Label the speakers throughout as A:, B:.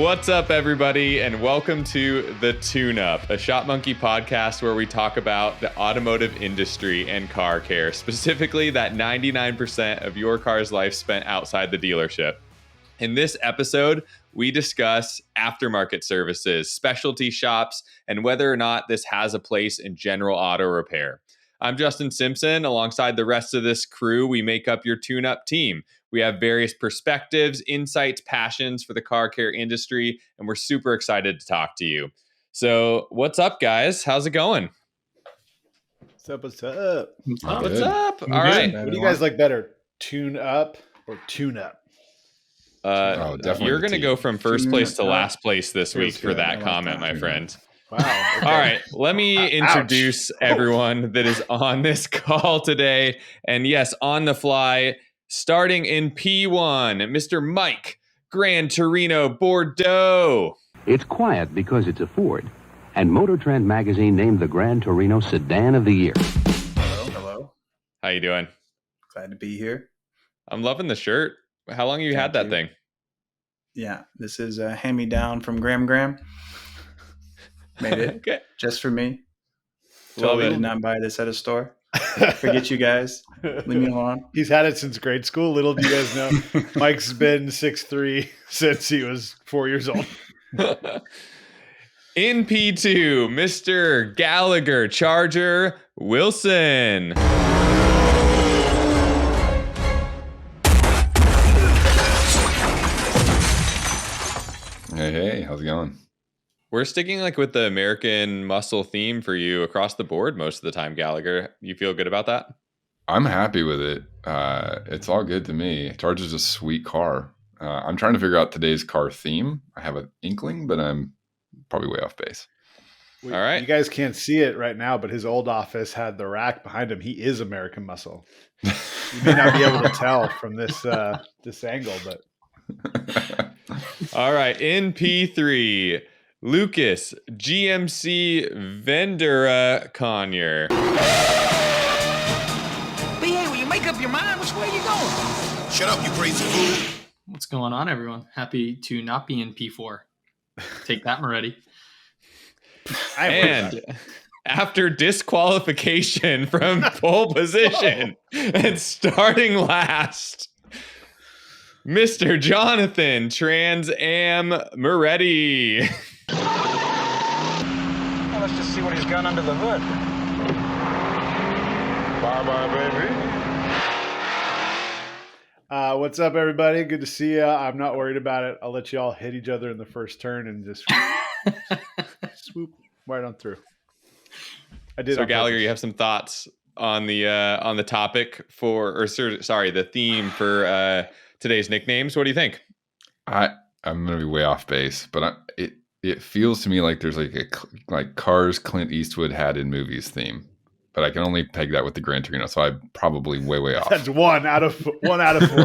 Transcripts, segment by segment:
A: What's up, everybody, and welcome to The Tune-Up, a Shopmonkey podcast where we talk about the automotive industry and car care, specifically that 99% of your car's life spent outside the dealership. In this episode, we discuss aftermarket services, specialty shops, and whether or not this has a place in general auto repair. I'm Justin Simpson. Alongside the rest of this crew, we make up your tune-up team. We have various perspectives, insights, passions for the car care industry, and we're super excited to talk to you. So what's up, guys? How's it going?
B: What's up? What's up?
A: What's up? All right.
B: What do you guys like better? Tune up or tune up?
A: Definitely. You're going to go from first place to last place this week for that comment, my friend.
B: Wow. Okay.
A: All right. Let me introduce everyone that is on this call today. And yes, on the fly, starting in P1, Mr. Mike Gran Torino Bordeaux.
C: It's quiet because it's a Ford. And Motor Trend magazine named the Gran Torino Sedan of the Year.
D: Hello.
A: How you doing?
D: Glad to be here.
A: I'm loving the shirt. How long have you had that thing?
D: Yeah, this is a hand-me-down from Graham. Made it
A: Okay.
D: just for me.
A: Love
D: Totally
A: it.
D: did not buy this at a store. Forget you guys. Leave me alone.
B: He's had it since grade school. Little do you guys know, Mike's been 6'3" since he was 4 years old.
A: In P2, Mr. Gallagher Charger Wilson.
E: Hey, how's it going?
A: We're sticking with the American muscle theme for you across the board most of the time, Gallagher. You feel good about that?
E: I'm happy with it. It's all good to me. Charger's a sweet car. I'm trying to figure out today's car theme. I have an inkling, but I'm probably way off base.
A: All right.
B: You guys can't see it right now, but his old office had the rack behind him. He is American Muscle. You may not be able to tell from this angle, but
A: All right. In P3, Lucas GMC Vendura Conyer.
F: Hey, will you make up your mind? Which way are you going?
G: Shut up, you crazy fool.
H: What's going on, everyone? Happy to not be in P4. Take that, Moretti.
A: And after disqualification from pole position and starting last, Mr. Jonathan Trans Am Moretti.
F: Well, let's just see what he's got under the hood. Bye-bye, baby.
B: what's up, everybody? Good to see you. I'm not worried about it. I'll let you all hit each other in the first turn and just swoop right on through. I did.
A: So, Gallagher, you have some thoughts on the topic the theme for today's nicknames. What do you think?
E: I'm gonna be way off base, but it feels to me like there's like Cars Clint Eastwood had in movies theme, but I can only peg that with the Gran Torino, so I'm probably way off.
B: That's one out of 4.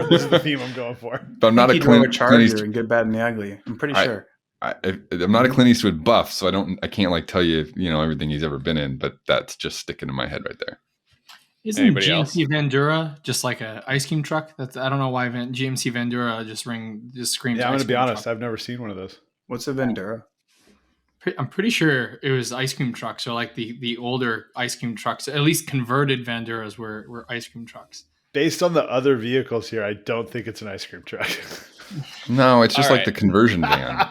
B: This is the theme I'm going for.
E: But I'm not a Clint
D: Charger
E: Eastwood.
D: and Good, Bad, and the Ugly. I'm pretty sure.
E: I'm not a Clint Eastwood buff, so I can't tell you everything he's ever been in, but that's just sticking in my head right there.
H: Isn't
A: Anybody
H: GMC Vendura just like an ice cream truck? I don't know why GMC Vendura just screams.
B: Yeah, I'm going to be honest.
H: Truck.
B: I've never seen one of those.
D: What's a Vendura?
H: I'm pretty sure it was ice cream trucks, or like the older ice cream trucks. At least converted Venduras were ice cream trucks.
B: Based on the other vehicles here, I don't think it's an ice cream truck.
E: No, it's just
A: All
E: like the conversion van.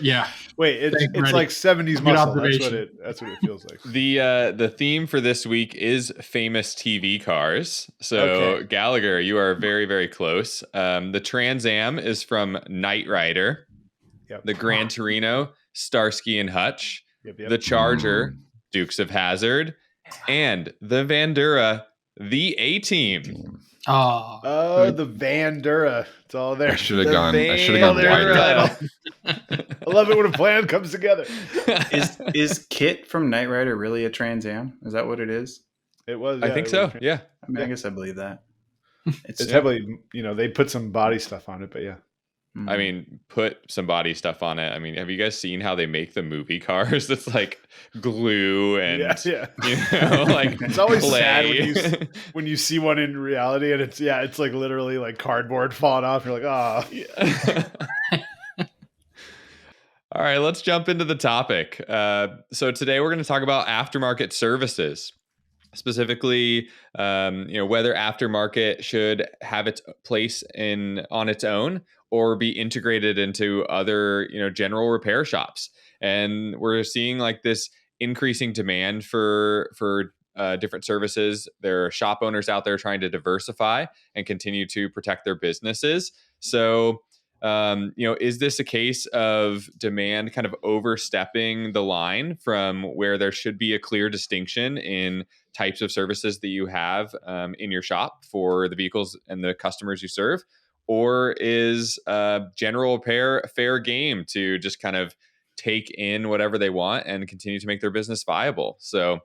H: Yeah.
B: Wait, it's like 70s muscle. That's what it feels like.
A: The theme for this week is famous TV cars. So,
B: Okay.
A: Gallagher, you are very, very close. The Trans Am is from Knight Rider.
B: Yep.
A: The Gran Torino, Starsky and Hutch.
B: Yep.
A: The Charger, Dukes of Hazzard. And the Vandura, the A-Team.
H: Oh,
B: the Vandura. It's all there.
E: I should have gone wider.
B: I love it when a plan comes together.
D: Is Kit from Knight Rider really a Trans Am? Is that what it is?
B: It was.
A: I think so. Yeah.
D: I mean, I guess I believe that.
B: It's heavily, they put some body stuff on it, but yeah.
A: I mean, put some body stuff on it. I mean, have you guys seen how they make the movie cars? It's like glue and
B: it's always
A: clay.
B: sad when you see one in reality, and it's like literally like cardboard falling off. You're like, oh.
A: Yeah. All right, let's jump into the topic. So today we're going to talk about aftermarket services, specifically, whether aftermarket should have its place on its own or be integrated into other, general repair shops. And we're seeing like this increasing demand for different services. There are shop owners out there trying to diversify and continue to protect their businesses. So, is this a case of demand kind of overstepping the line from where there should be a clear distinction in types of services that you have in your shop for the vehicles and the customers you serve? Or is general repair fair game to just kind of take in whatever they want and continue to make their business viable? So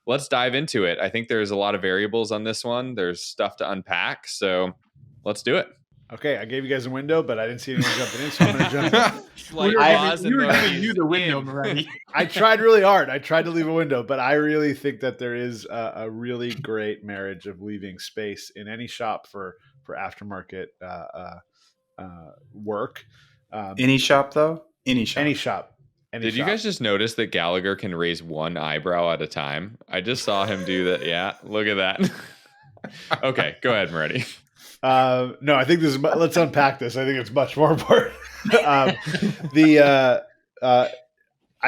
A: let's dive into it. I think there's a lot of variables on this one. There's stuff to unpack. So let's do it.
B: Okay, I gave you guys a window, but I didn't see anyone jumping in, so I'm going to jump in.
H: We were giving you the window, Moretti.
B: I tried really hard. I tried to leave a window, but I really think that there is a really great marriage of leaving space in any shop for aftermarket work.
D: Any shop, though? Any shop.
B: Any shop.
A: Did you guys just notice that Gallagher can raise one eyebrow at a time? I just saw him do that. Yeah, look at that. Okay, go ahead, Moretti.
B: No, I think this is. Let's unpack this. I think it's much more important. I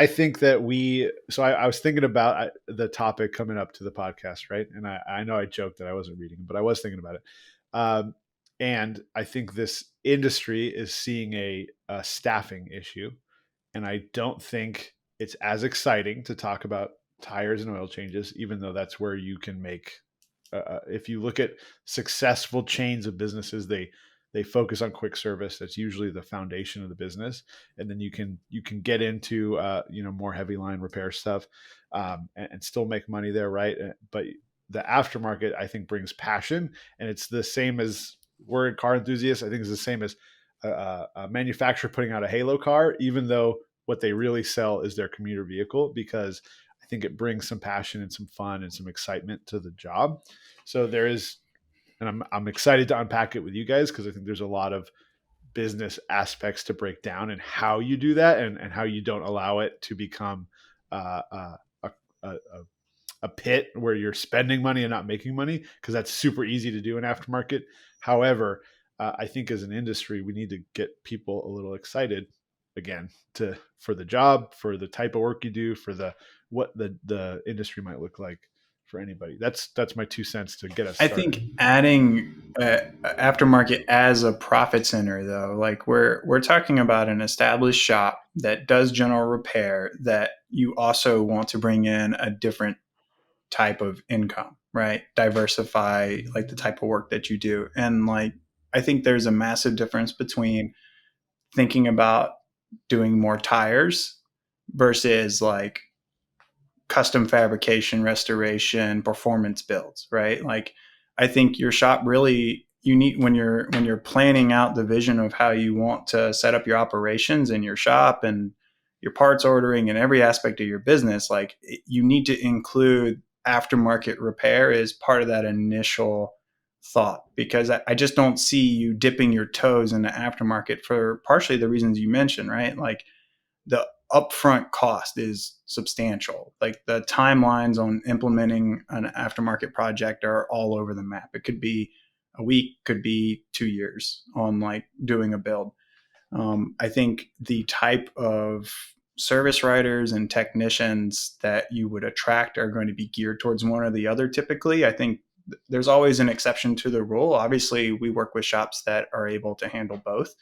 B: think that So I was thinking about the topic coming up to the podcast, right? And I know I joked that I wasn't reading, but I was thinking about it. And I think this industry is seeing a staffing issue, and I don't think it's as exciting to talk about tires and oil changes, even though that's where you can make. If you look at successful chains of businesses, they focus on quick service. That's usually the foundation of the business, and then you can get into more heavy line repair stuff and still make money there, right? But the aftermarket, I think, brings passion, and it's the same as we're car enthusiasts. I think it's the same as a manufacturer putting out a Halo car, even though what they really sell is their commuter vehicle, because I think it brings some passion and some fun and some excitement to the job. So there is, and I'm excited to unpack it with you guys, because I think there's a lot of business aspects to break down and how you do that, and how you don't allow it to become a pit where you're spending money and not making money, because that's super easy to do in aftermarket. However, I think as an industry, we need to get people a little excited again for the job, for the type of work you do, for what the industry might look like for anybody. That's my 2 cents to get us started.
D: I think adding aftermarket as a profit center, though, like we're talking about an established shop that does general repair, that you also want to bring in a different type of income, right? Diversify like the type of work that you do. And like, I think there's a massive difference between thinking about doing more tires versus like custom fabrication, restoration, performance builds, right? Like, I think your shop really, you need, when you're planning out the vision of how you want to set up your operations in your shop and your parts ordering and every aspect of your business, like you need to include aftermarket repair as part of that initial thought, because I just don't see you dipping your toes in the aftermarket for partially the reasons you mentioned, right? Like the upfront cost is substantial. Like the timelines on implementing an aftermarket project are all over the map. It could be a week, could be 2 years on like doing a build. I think the type of service writers and technicians that you would attract are going to be geared towards one or the other. Typically, I think there's always an exception to the rule. Obviously, we work with shops that are able to handle both.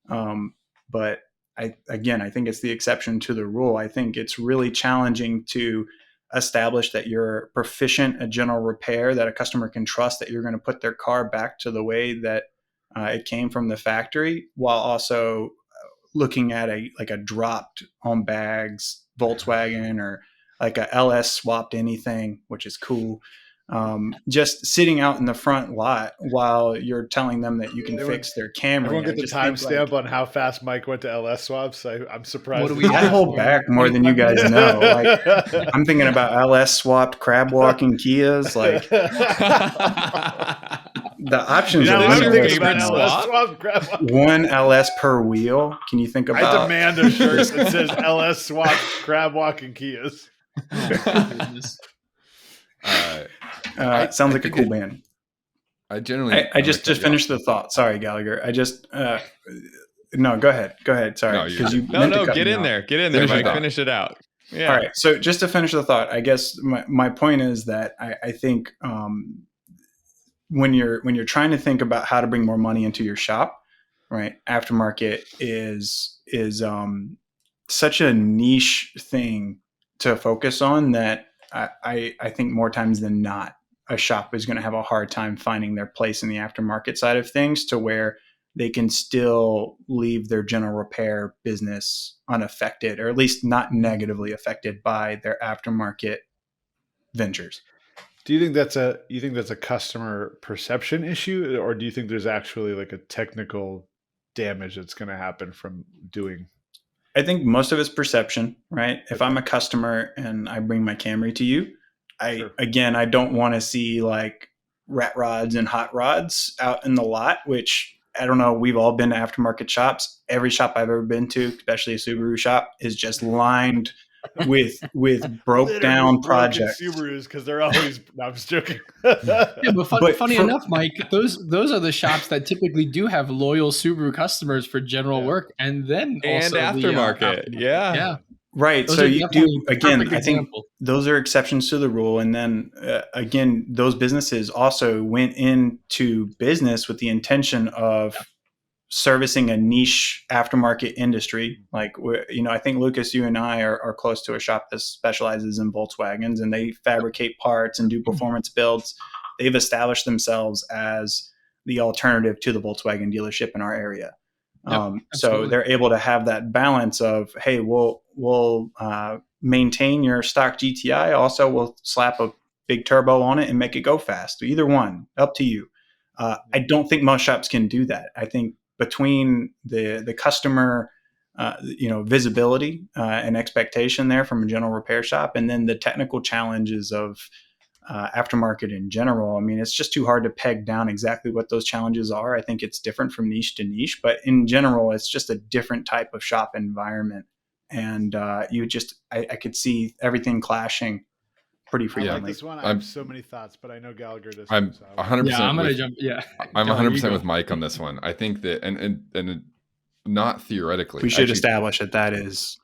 D: But I think it's the exception to the rule. I think it's really challenging to establish that you're proficient at general repair, that a customer can trust that you're going to put their car back to the way that it came from the factory, while also looking at a dropped on bags Volkswagen or like a LS swapped anything, which is cool. Just sitting out in the front lot while you're telling them that you can fix their camera.
B: Everyone get the timestamp on how fast Mike went to LS swaps. I'm surprised.
D: I hold back more than you guys know. Like, I'm thinking about LS swapped crab walking Kias. Like, the options
B: Now
D: are
A: Is this
B: I'm
A: your
B: thinking
D: limited.
B: about
A: favorite
B: LS
A: swap?
B: swap grab walk.
D: One LS per wheel. Can you think
B: I
D: about?
B: demand a shirt that says LS swap crab walking Kias.
H: Oh my goodness.
D: Sounds like a
E: think
D: cool
E: it-
D: band.
E: I generally.
D: I just finished the thought. Sorry, Gallagher. I just no. Go ahead. Go ahead. Sorry,
E: No,
D: because you
A: No,
D: meant to
A: no,
D: cut
A: get
D: me
A: in
D: off.
A: there. Get in there,
E: Finish your
A: Mike.
E: thought.
A: Finish it out. Yeah.
D: All right. So just to finish the thought, I guess my point is that I think when you're trying to think about how to bring more money into your shop, right? Aftermarket is such a niche thing to focus on that I think more times than not, a shop is going to have a hard time finding their place in the aftermarket side of things to where they can still leave their general repair business unaffected, or at least not negatively affected by their aftermarket ventures.
B: Do you think that's a customer perception issue, or do you think there's actually like a technical damage that's going to happen from doing?
D: I think most of it's perception, right? If I'm a customer and I bring my Camry to you, I don't want to see like rat rods and hot rods out in the lot, which I don't know. We've all been to aftermarket shops. Every shop I've ever been to, especially a Subaru shop, is just lined with broke down projects.
B: Subarus, because they're always. No, I'm just joking.
H: Yeah, but funny
D: for-
H: enough, Mike, those are the shops that typically do have loyal Subaru customers for general work, and then
A: And
H: also
A: aftermarket. Yeah.
H: yeah.
D: Right.
H: Those
D: So
H: are
D: you
H: definitely
D: do, again,
H: perfect
D: I think
H: example.
D: those are exceptions to the rule. And then again, those businesses also went into business with the intention of servicing a niche aftermarket industry. Like, I think Lucas, you and I are close to a shop that specializes in Volkswagens, and they fabricate parts and do performance builds. They've established themselves as the alternative to the Volkswagen dealership in our area. So they're able to have that balance of, hey, we'll maintain your stock GTI. Also, we'll slap a big turbo on it and make it go fast. Either one, up to you. I don't think most shops can do that. I think between the customer, visibility and expectation there from a general repair shop, and then the technical challenges of aftermarket in general. I mean, it's just too hard to peg down exactly what those challenges are. I think it's different from niche to niche, but in general, it's just a different type of shop environment. And I could see everything clashing pretty
B: I like
D: frequently.
B: this one. I have so many thoughts, but I know Gallagher does.
E: I'm 100%.
H: Yeah, I'm gonna jump. Yeah,
E: I'm
H: Gallagher,
E: 100%
H: you
E: with
H: go.
E: Mike on this one. I think that, and not theoretically.
D: We should
E: actually-
D: establish that is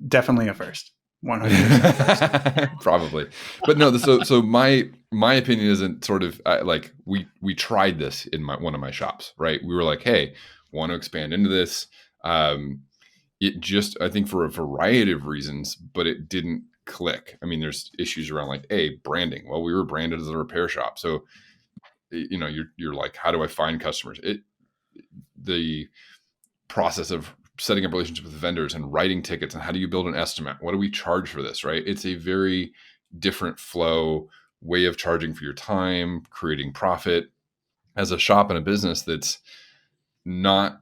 D: definitely a first. 100%.
E: Probably, but no. So my opinion isn't sort of like we tried this in one of my shops, right? We were like, hey, want to expand into this. It just, I think, for a variety of reasons, but it didn't click. I mean, there's issues around like branding. Well, we were branded as a repair shop, so you're like, how do I find customers? The process of setting up relationships with vendors and writing tickets, and how do you build an estimate? What do we charge for this, right? It's a very different flow, way of charging for your time, creating profit as a shop and a business that's not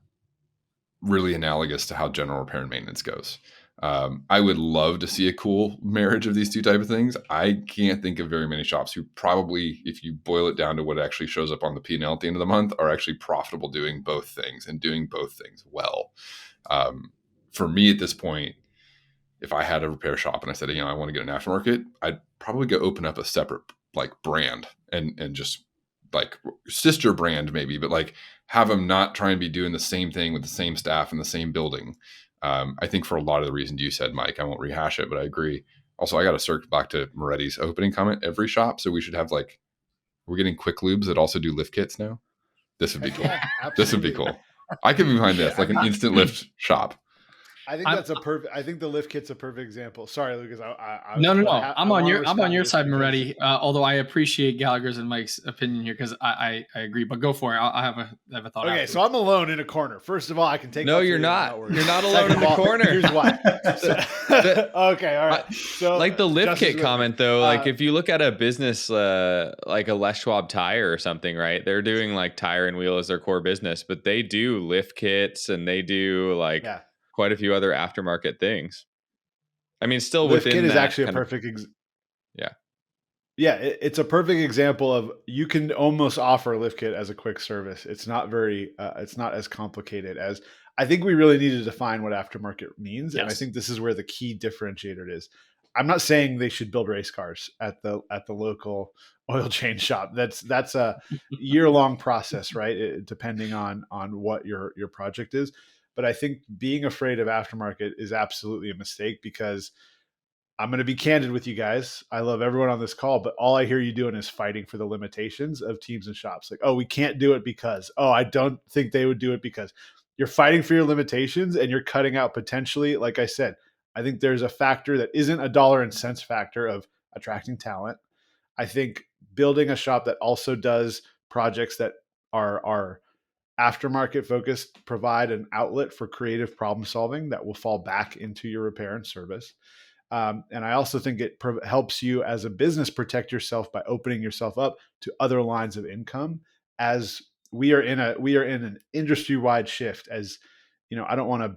E: really analogous to how general repair and maintenance goes. I would love to see a cool marriage of these two type of things. I can't think of very many shops who probably, if you boil it down to what actually shows up on the P&L at the end of the month, are actually profitable doing both things and doing both things well. For me at this point, if I had a repair shop and I said, I want to get an aftermarket, I'd probably go open up a separate like brand and just like sister brand maybe, but like have them not try and be doing the same thing with the same staff in the same building. I think for a lot of the reasons you said, Mike, I won't rehash it, but I agree. Also, I got to circle back to Moretti's opening comment. Every shop, so we should have like, we're getting quick lubes that also do lift kits now. This would be cool. This would be cool. I could be behind this, like an instant lift shop.
B: I think that's a perfect. I think the lift kit's a perfect example. Sorry, Lucas.
H: No. I'm on your side, Moretti. Although I appreciate Gallagher's and Mike's opinion here because I agree. But go for it. I have a thought.
B: Okay, so I'm alone in a corner. First of all, I can take.
A: No, you're not. You're not alone in the corner.
B: Here's why. Okay, all right. So,
A: like the lift
B: Justin's
A: kit
B: with
A: comment,
B: me.
A: though, like if you look at a business like a Les Schwab tire or something, right? They're doing like tire and wheel as their core business, but they do lift kits and they do like.
B: Yeah.
A: Quite a few other aftermarket things. I mean, still
B: lift
A: within
B: kit is
A: that
B: actually a
A: kind of-
B: perfect.
A: Yeah.
B: Yeah, it's a perfect example of you can almost offer a lift kit as a quick service. It's not it's not as complicated as I think we really need to define what aftermarket means. And I
H: Yes.
B: think this is where the key differentiator is. I'm not saying they should build race cars at the local oil change shop. That's a year-long process, right? Depending on what your project is. But I think being afraid of aftermarket is absolutely a mistake because I'm going to be candid with you guys. I love everyone on this call, but all I hear you doing is fighting for the limitations of teams and shops. Like, oh, we can't do it because, oh, I don't think they would do it because you're fighting for your limitations and you're cutting out potentially, like I said, I think there's a factor that isn't a dollar and cents factor of attracting talent. I think building a shop that also does projects that are aftermarket focused provide an outlet for creative problem solving that will fall back into your repair and service. And I also think it helps you as a business protect yourself by opening yourself up to other lines of income. As we are in an industry wide shift. As you know, I don't want to.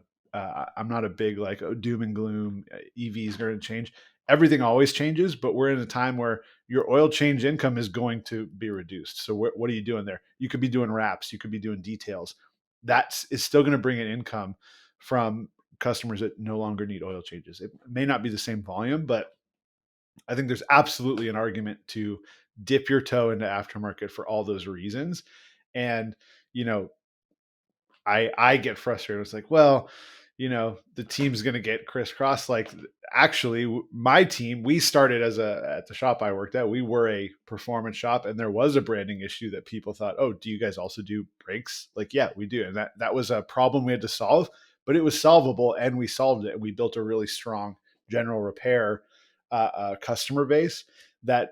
B: I'm not a big like doom and gloom. EVs are going to change. Everything always changes, but we're in a time where your oil change income is going to be reduced. So what are you doing there? You could be doing wraps. You could be doing details. That is still going to bring in income from customers that no longer need oil changes. It may not be the same volume, but I think there's absolutely an argument to dip your toe into aftermarket for all those reasons. And, you know, I get frustrated. It's like, well, you know, the team's going to get crisscrossed. Like, actually, my team, we started at the shop I worked at, we were a performance shop, and there was a branding issue that people thought, oh, do you guys also do brakes? Like, yeah, we do. And that was a problem we had to solve, but it was solvable, and we solved it. And we built a really strong general repair customer base that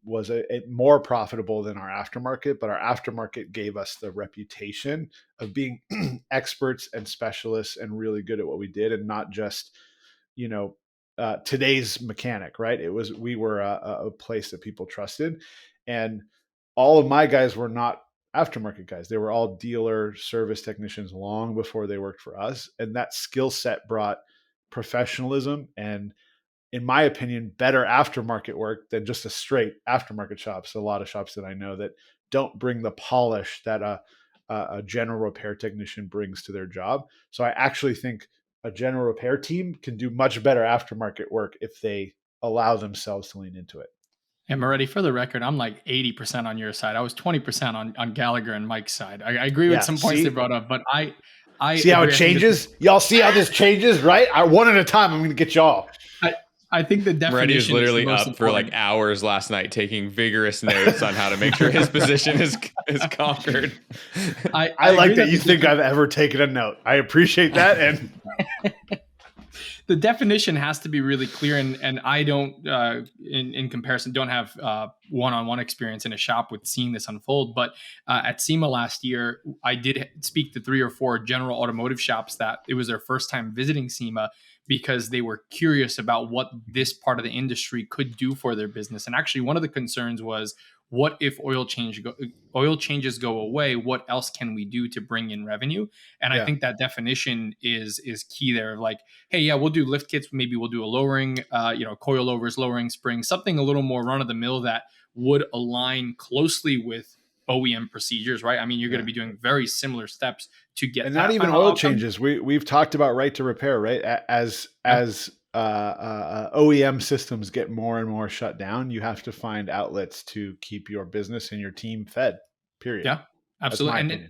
B: was a more profitable than our aftermarket, but our aftermarket gave us the reputation of being experts and specialists and really good at what we did, and not just, you know, today's mechanic, right? We were a place that people trusted, and all of my guys were not aftermarket guys. They were all dealer service technicians long before they worked for us, and that skill set brought professionalism and, in my opinion, better aftermarket work than just a straight aftermarket shop. So a lot of shops that I know that don't bring the polish that a general repair technician brings to their job. So I actually think a general repair team can do much better aftermarket work if they allow themselves to lean into it.
H: And Moretti, for the record, I'm like 80% on your side. I was 20% on Gallagher and Mike's side. I agree with some points they brought up, but I
B: see how it changes. Y'all see how this changes, right? One at a time. I'm going to get y'all.
H: I think the definition
A: Moretti was literally
H: is
A: up for like hours last night taking vigorous notes on how to make sure his position is conquered.
B: I like that you think I've ever taken a note. I appreciate that. And
H: the definition has to be really clear. And I don't, in comparison, don't have one-on-one experience in a shop with seeing this unfold. But at SEMA last year, I did speak to 3 or 4 general automotive shops that it was their first time visiting SEMA, because they were curious about what this part of the industry could do for their business. And actually, one of the concerns was, what if oil changes go away? What else can we do to bring in revenue? And I think that definition is key there. Like, hey, yeah, we'll do lift kits. Maybe we'll do a lowering, coilovers, lowering springs, something a little more run of the mill that would align closely with OEM procedures, right? I mean, you're going to be doing very similar steps to get,
B: and not even oil changes. We've talked about right to repair, right? As OEM systems get more and more shut down, you have to find outlets to keep your business and your team fed. Period.
H: Yeah, absolutely. And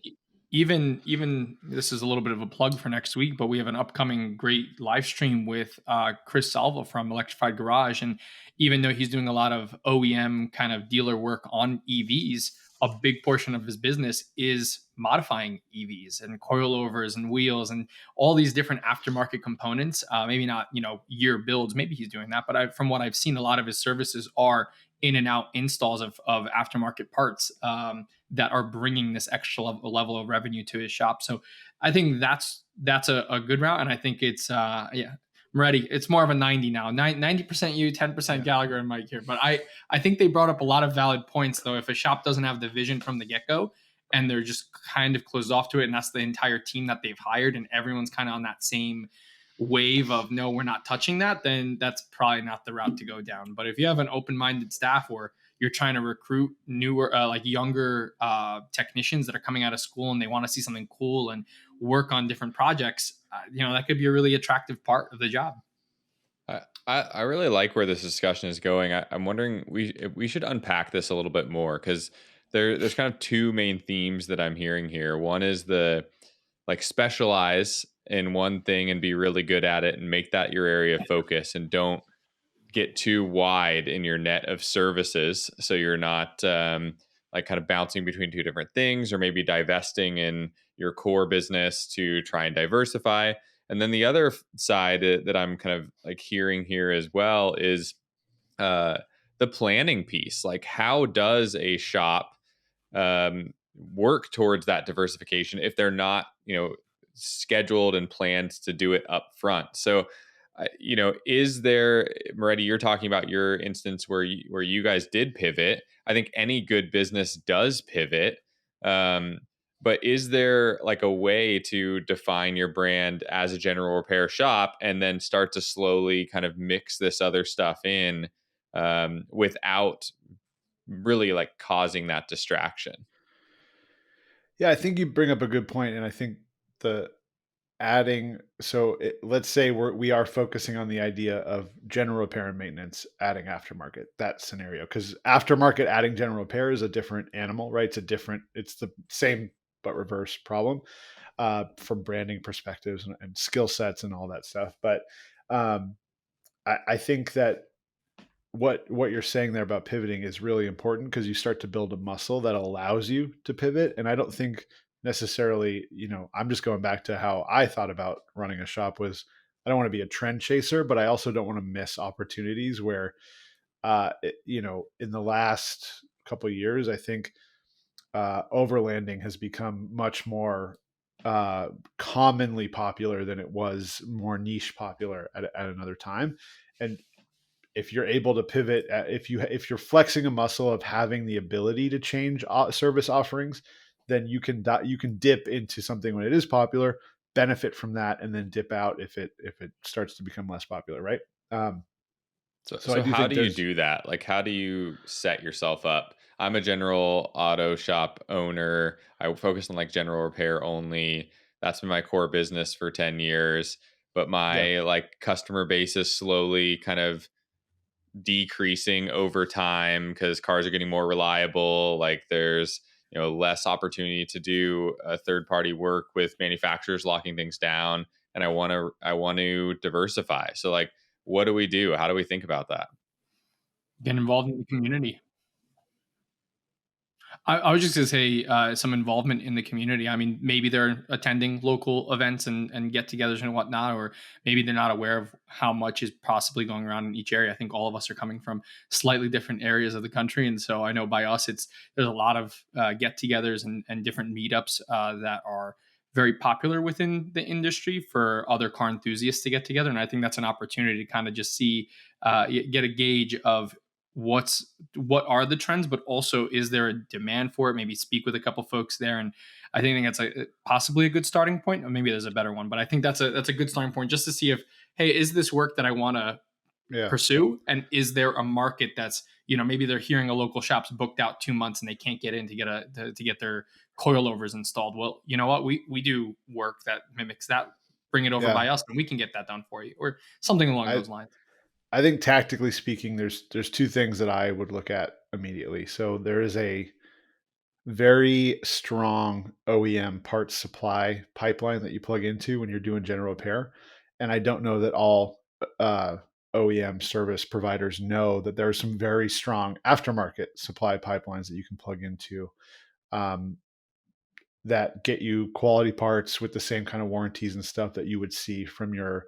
H: even this is a little bit of a plug for next week, but we have an upcoming great live stream with Chris Salva from Electrified Garage, and even though he's doing a lot of OEM kind of dealer work on EVs, a big portion of his business is modifying EVs and coilovers and wheels and all these different aftermarket components. Maybe not, year builds. Maybe he's doing that, but from what I've seen, a lot of his services are in and out installs of aftermarket parts that are bringing this extra level of revenue to his shop. So I think that's a good route, and I think it's Moretti, it's more of a 90 now. 90% you, 10% Gallagher and Mike here. But I think they brought up a lot of valid points, though. If a shop doesn't have the vision from the get-go and they're just kind of closed off to it, and that's the entire team that they've hired, and everyone's kind of on that same wave of no, we're not touching that, then that's probably not the route to go down. But if you have an open-minded staff or you're trying to recruit newer, like younger technicians that are coming out of school and they want to see something cool and work on different projects, that could be a really attractive part of the job.
A: I really like where this discussion is going. I'm wondering we should unpack this a little bit more, because there's kind of two main themes that I'm hearing here. One is the like specialize in one thing and be really good at it and make that your area of focus, and don't get too wide in your net of services, so you're not like kind of bouncing between two different things, or maybe divesting in your core business to try and diversify. And then the other side that I'm kind of like hearing here as well is uh, the planning piece. Like, how does a shop work towards that diversification if they're not, scheduled and planned to do it up front? So, is there, Moretti, you're talking about your instance where you guys did pivot. I think any good business does pivot. But is there like a way to define your brand as a general repair shop and then start to slowly kind of mix this other stuff in without really like causing that distraction?
B: Yeah, I think you bring up a good point, and I think the adding let's say we are focusing on the idea of general repair and maintenance adding aftermarket, that scenario, because aftermarket adding general repair is a different animal, right? It's the same but reverse problem from branding perspectives and skill sets and all that stuff. But I think that what you're saying there about pivoting is really important, because you start to build a muscle that allows you to pivot. And I don't think necessarily, I'm just going back to how I thought about running a shop was, I don't want to be a trend chaser, but I also don't want to miss opportunities where, in the last couple of years, I think overlanding has become much more commonly popular than it was more niche popular at another time. And if you're able to pivot, if you're flexing a muscle of having the ability to change service offerings, then you can dip into something when it is popular, benefit from that, and then dip out if it starts to become less popular, right?
A: So how do you do that? Like, how do you set yourself up? I'm a general auto shop owner. I focus on like general repair only. That's been my core business for 10 years. But my like customer base is slowly kind of decreasing over time because cars are getting more reliable. Like, there's less opportunity to do third party work with manufacturers locking things down, and I want to diversify. So like, what do we do? How do we think about that?
H: Get involved in the community. I was just going to say some involvement in the community. I mean, maybe they're attending local events and get-togethers and whatnot, or maybe they're not aware of how much is possibly going around in each area. I think all of us are coming from slightly different areas of the country, and so I know by us, there's a lot of get-togethers and different meetups that are very popular within the industry for other car enthusiasts to get together. And I think that's an opportunity to kind of just see, get a gauge of what are the trends, but also is there a demand for it? Maybe speak with a couple folks there, and I think that's possibly a good starting point. Or maybe there's a better one, but I think that's a good starting point just to see if, hey, is this work that I want to pursue, and is there a market that's maybe they're hearing a local shop's booked out 2 months and they can't get in to get their coilovers installed. Well, you know what, we do work that mimics that. Bring it over by us, and we can get that done for you, or something along those lines.
B: I think tactically speaking, there's two things that I would look at immediately. So there is a very strong OEM parts supply pipeline that you plug into when you're doing general repair. And I don't know that all OEM service providers know that there are some very strong aftermarket supply pipelines that you can plug into that get you quality parts with the same kind of warranties and stuff that you would see from your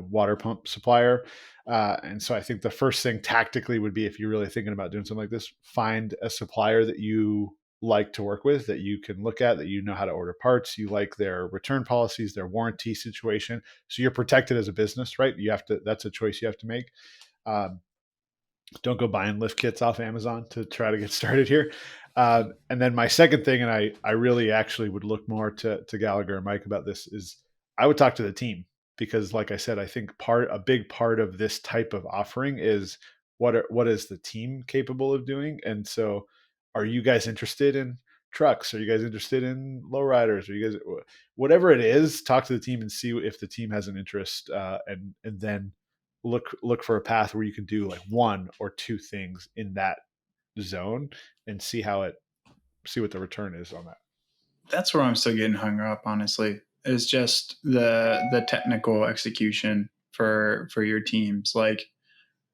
B: water pump supplier. And so I think the first thing tactically would be, if you're really thinking about doing something like this, find a supplier that you like to work with, that you can look at, that you know how to order parts, you like their return policies, their warranty situation. So you're protected as a business, right? That's a choice you have to make. Don't go buying lift kits off Amazon to try to get started here. And then my second thing, and I really actually would look more to Gallagher and Mike about this, is I would talk to the team. because like I said, I think a big part of this type of offering is what is the team capable of doing? And so are you guys interested in trucks? Are you guys interested in lowriders? Are you guys, whatever it is, talk to the team and see if the team has an interest, and then look for a path where you can do like one or two things in that zone and see what the return is on that.
D: That's where I'm still getting hung up, honestly, is just the technical execution for your teams. Like,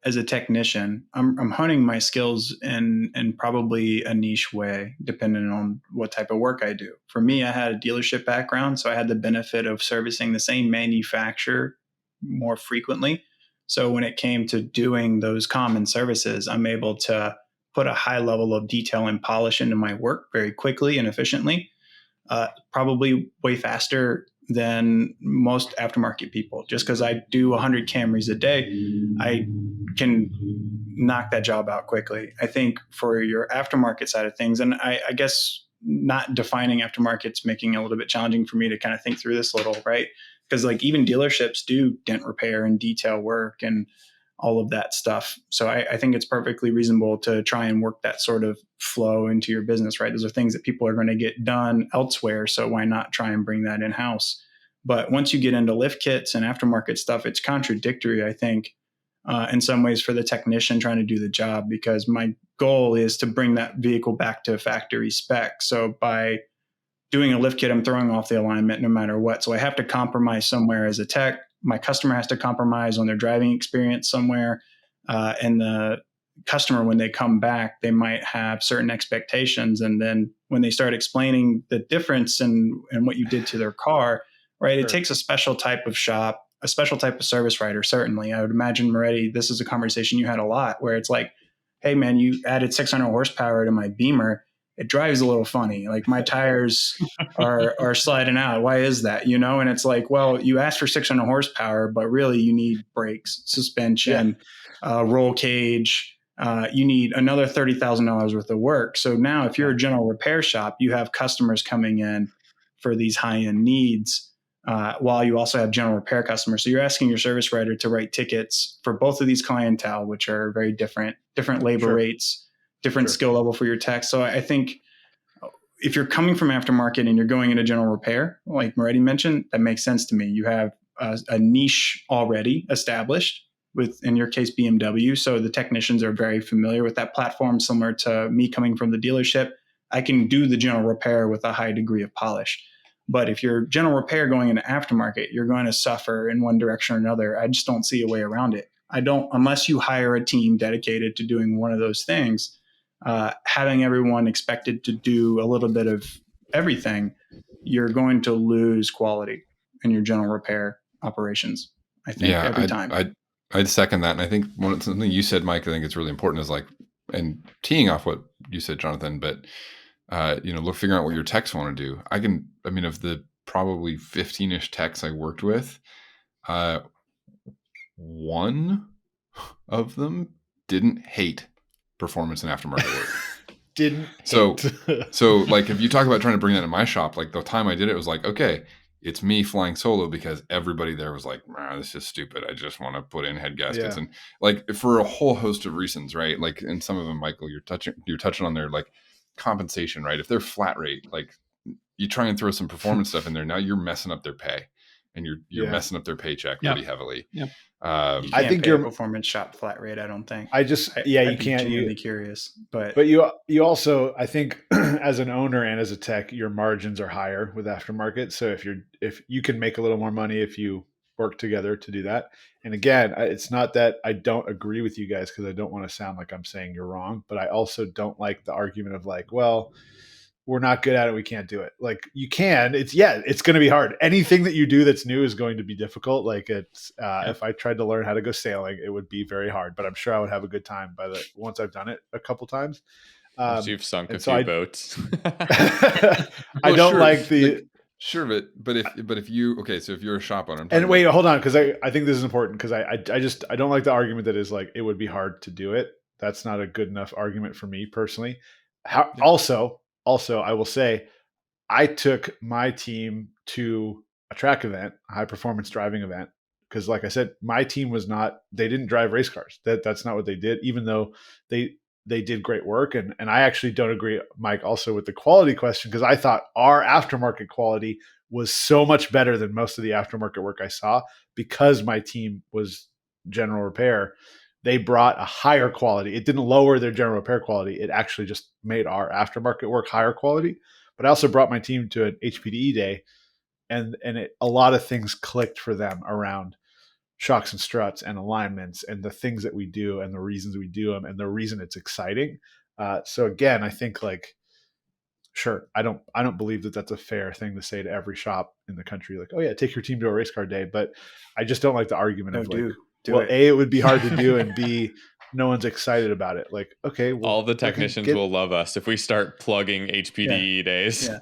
D: as a technician, I'm honing my skills in probably a niche way, depending on what type of work I do. For me, I had a dealership background, so I had the benefit of servicing the same manufacturer more frequently. So when it came to doing those common services, I'm able to put a high level of detail and polish into my work very quickly and efficiently, probably way faster than most aftermarket people. Just because I do 100 Camrys a day, I can knock that job out quickly. I think for your aftermarket side of things, and I guess not defining aftermarket's making it a little bit challenging for me to kind of think through this a little, right? Because like even dealerships do dent repair and detail work and all of that stuff. So I think it's perfectly reasonable to try and work that sort of flow into your business, right? Those are things that people are going to get done elsewhere. So why not try and bring that in-house? But once you get into lift kits and aftermarket stuff, it's contradictory, I think, in some ways for the technician trying to do the job, because my goal is to bring that vehicle back to factory spec. So by doing a lift kit, I'm throwing off the alignment no matter what. So I have to compromise somewhere as a tech. My customer has to compromise on their driving experience somewhere. And the customer, when they come back, they might have certain expectations. And then when they start explaining the difference and what you did to their car, right,
B: Sure.
D: It takes a special type of shop, a special type of service writer, certainly. I would imagine, Moretti, this is a conversation you had a lot where it's like, hey, man, you added 600 horsepower to my Beamer. It drives a little funny. Like my tires are sliding out. Why is that? You know? And it's like, well, you asked for 600 horsepower, but really you need brakes, suspension, roll cage. You need another $30,000 worth of work. So now if you're a general repair shop, you have customers coming in for these high-end needs, while you also have general repair customers. So you're asking your service writer to write tickets for both of these clientele, which are very different labor rates, different skill level for your tech. So I think if you're coming from aftermarket and you're going into general repair, like Moretti mentioned, that makes sense to me. You have a niche already established with, in your case, BMW. So the technicians are very familiar with that platform, similar to me coming from the dealership. I can do the general repair with a high degree of polish. But if you're general repair going into aftermarket, you're going to suffer in one direction or another. I just don't see a way around it. Unless you hire a team dedicated to doing one of those things, having everyone expected to do a little bit of everything, you're going to lose quality in your general repair operations. I think every time.
E: I'd second that. And I think something you said, Mike, I think it's really important is like, and teeing off what you said, Jonathan, but figuring out what your techs want to do. Of the probably 15-ish techs I worked with, one of them didn't hate performance and aftermarket work. So like if you talk about trying to bring that in my shop, like the time I did it was like, okay, it's me flying solo because everybody there was like, this is stupid. I just want to put in head gaskets. And like for a whole host of reasons, right? Like, and some of them, Michael, you're touching on their like compensation, right? If they're flat rate, like you try and throw some performance stuff in there, now you're messing up their pay and you're messing up their paycheck pretty heavily.
D: Yep. I think your performance shop flat rate. I don't think.
B: You can't.
D: I'm really curious, but
B: you also, I think, as an owner and as a tech, your margins are higher with aftermarket. So if you can make a little more money if you work together to do that. And again, it's not that I don't agree with you guys because I don't want to sound like I'm saying you're wrong, but I also don't like the argument of like, well, we're not good at it, we can't do it. Like you can, it's going to be hard. Anything that you do that's new is going to be difficult. Like it's, if I tried to learn how to go sailing, it would be very hard, but I'm sure I would have a good time once I've done it a couple times.
A: You've sunk a few boats.
B: I don't like the,
E: sure. But if you're a shop owner,
B: and wait, hold on. Cause I think this is important. Cause I don't like the argument that is like, it would be hard to do it. That's not a good enough argument for me personally. Also, I will say, I took my team to a track event, a high performance driving event. Because like I said, my team they didn't drive race cars. That's not what they did, even though they did great work. And I actually don't agree, Mike, also with the quality question, because I thought our aftermarket quality was so much better than most of the aftermarket work I saw, because my team was general repair. They brought a higher quality. It didn't lower their general repair quality. It actually just made our aftermarket work higher quality. But I also brought my team to an HPDE day, and a lot of things clicked for them around shocks and struts and alignments and the things that we do and the reasons we do them and the reason it's exciting. So again, I think like, sure, I don't believe that that's a fair thing to say to every shop in the country. Like, oh yeah, take your team to a race car day. But I just don't like the argument of like, well, A, it would be hard to do, and B, no one's excited about it. Like, okay, well,
A: all the technicians will love us if we start plugging HPDE days.
B: Yeah.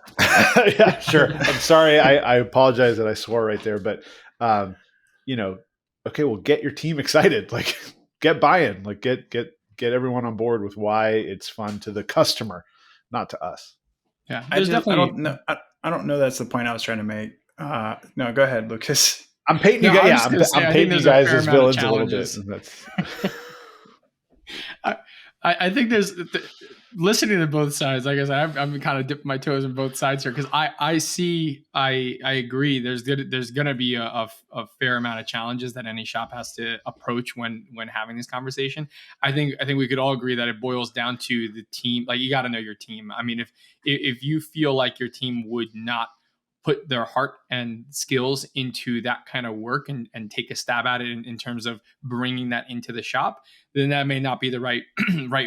B: Yeah, sure. I'm sorry. I apologize that I swore right there, but okay, well, get your team excited. Like, get buy-in. Like, get everyone on board with why it's fun to the customer, not to us.
H: Yeah,
D: I don't know. That's the point I was trying to make. No, go ahead, Lucas.
B: I'm painting you guys. I'm painting you guys as villains a little bit.
H: I think there's listening to both sides. Like I said, I'm kind of dipping my toes in both sides here, because I agree. There's going to be a fair amount of challenges that any shop has to approach when having this conversation. I think we could all agree that it boils down to the team. Like, you got to know your team. I mean, if you feel like your team would not put their heart and skills into that kind of work and take a stab at it in terms of bringing that into the shop, then that may not be the right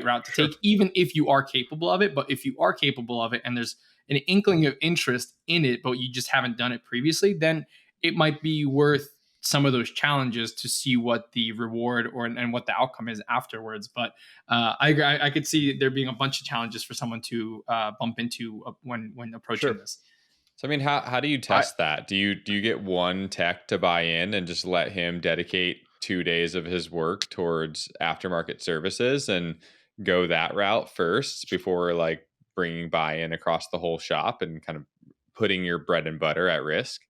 H: route to take, even if you are capable of it. But if you are capable of it and there's an inkling of interest in it, but you just haven't done it previously, then it might be worth some of those challenges to see what the reward and what the outcome is afterwards. But I could see there being a bunch of challenges for someone to bump into when approaching this.
A: So, I mean, how do you test that? Do you get one tech to buy in and just let him dedicate 2 days of his work towards aftermarket services and go that route first before like bringing buy-in across the whole shop and kind of putting your bread and butter at risk?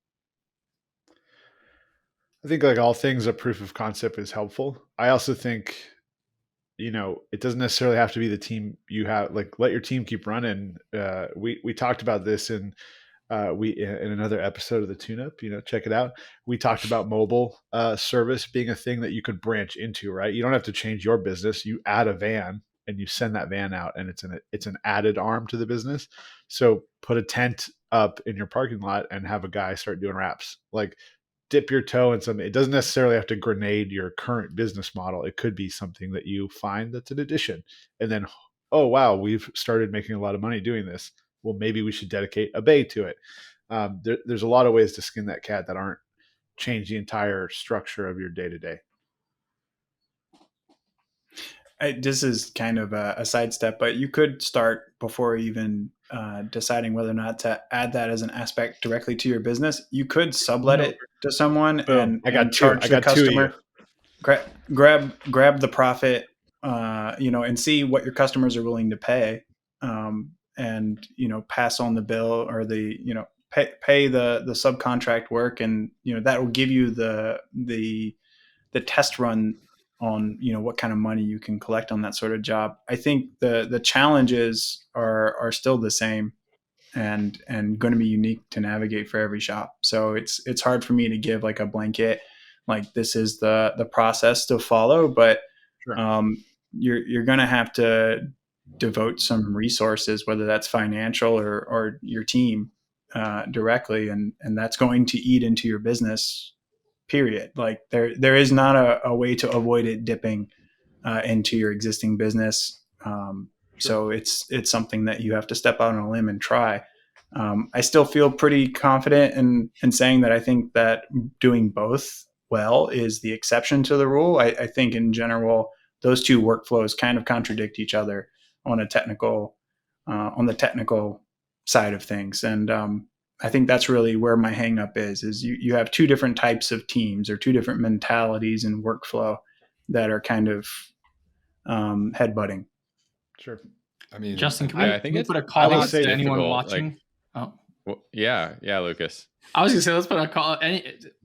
B: I think, like all things, a proof of concept is helpful. I also think, it doesn't necessarily have to be the team you have. Like, let your team keep running. We talked about this in another episode of the Tune-Up, check it out. We talked about mobile service being a thing that you could branch into, right? You don't have to change your business. You add a van and you send that van out, and it's an added arm to the business. So put a tent up in your parking lot and have a guy start doing wraps. Like, dip your toe in something. It doesn't necessarily have to grenade your current business model. It could be something that you find that's an addition. And then, oh, wow, we've started making a lot of money doing this. Well, maybe we should dedicate a bay to it. There's a lot of ways to skin that cat that aren't change the entire structure of your day-to-day.
D: This is kind of a sidestep, but you could start before even deciding whether or not to add that as an aspect directly to your business. You could sublet it to someone and charge the customer. Grab the profit, and see what your customers are willing to pay, and pass on the bill or the pay the subcontract work, and that will give you the test run on what kind of money you can collect on that sort of job. I think the challenges are still the same and going to be unique to navigate for every shop. So it's hard for me to give like a blanket, like this is the process to follow, but sure. You're going to have to devote some resources, whether that's financial or your team directly, and that's going to eat into your business, period. Like there is not a way to avoid it dipping into your existing business. Sure. So it's something that you have to step out on a limb and try. I still feel pretty confident in saying that I think that doing both well is the exception to the rule. I think in general, those two workflows kind of contradict each other on the technical side of things. And I think that's really where my hang up is you have two different types of teams or two different mentalities and workflow that are kind of headbutting.
B: Sure.
H: I mean, Justin, can we put a call out to anyone watching?
A: Well, yeah, Lucas.
H: I was gonna say, let's put a call.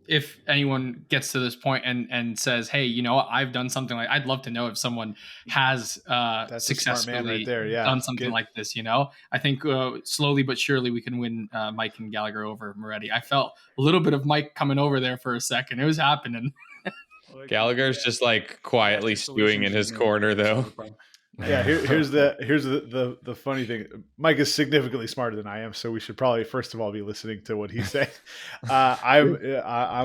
H: If anyone gets to this point and says, "Hey, you know what? I've done something like," I'd love to know if someone has
B: That's a smart man right
H: successfully
B: there. Yeah,
H: done something like this. You know, I think slowly but surely we can win Mike and Gallagher over Moretti. I felt a little bit of Mike coming over there for a second. It was happening.
A: Gallagher's just like quietly stewing in his corner, though.
B: Yeah, here's the funny thing. Mike is significantly smarter than I am, so we should probably first of all be listening to what he's saying. I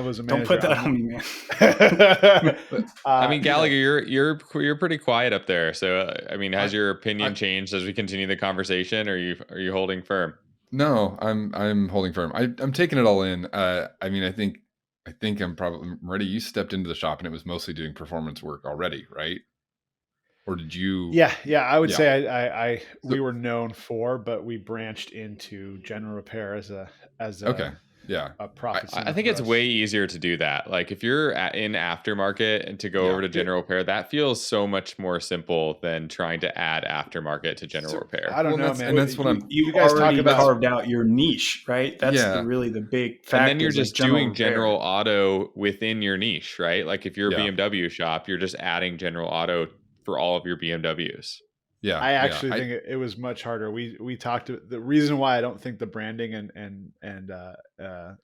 B: was a manager.
D: Don't put that on me, man.
A: I mean, Gallagher, you're pretty quiet up there. So I mean, has your opinion changed as we continue the conversation? Or are you holding firm?
E: No, I'm holding firm. I'm taking it all in. I mean, I think I'm probably ready. You stepped into the shop and it was mostly doing performance work already, right? Or did you?
B: Yeah. I would say we were known for, but we branched into general repair as a
E: okay. Yeah.
B: a profit.
A: I think it's way easier to do that. Like if you're in aftermarket and to go over to general repair, that feels so much more simple than trying to add aftermarket to general repair.
B: I don't know, man.
E: And that's what
D: you guys talk about carved out your niche, right? That's really the big factor.
A: And then you're just doing general auto within your niche, right? Like if you're a BMW shop, you're just adding general auto for all of your BMWs.
B: Yeah, I actually think it was much harder. We talked to the reason why I don't think the branding and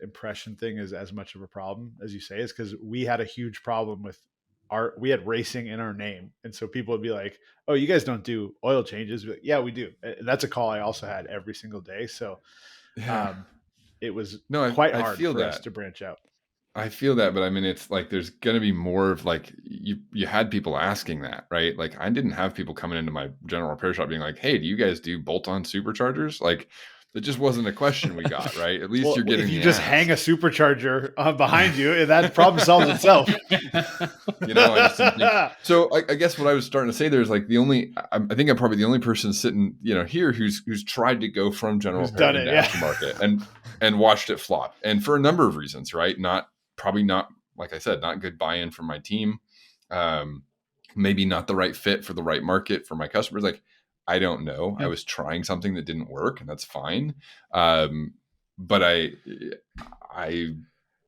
B: impression thing is as much of a problem as you say is because we had a huge problem with we had racing in our name, and so people would be like, "Oh, you guys don't do oil changes?" Like, yeah, we do. And that's a call I also had every single day. So it was quite hard for us to branch out.
E: I feel that, but I mean, it's like there's going to be more of like you had people asking that, right? Like I didn't have people coming into my general repair shop being like, "Hey, do you guys do bolt-on superchargers?" Like it just wasn't a question we got, right? At least you're getting.
B: If you just hang a supercharger behind you, and that problem solves itself.
E: You know, I just didn't think. So I guess what I was starting to say there is like I think I'm probably the only person sitting, here who's tried to go from general repair into aftermarket and watched it flop, and for a number of reasons, right? Probably not, like I said, not good buy-in from my team. Maybe not the right fit for the right market for my customers. Like, I don't know. I was trying something that didn't work, and that's fine. But I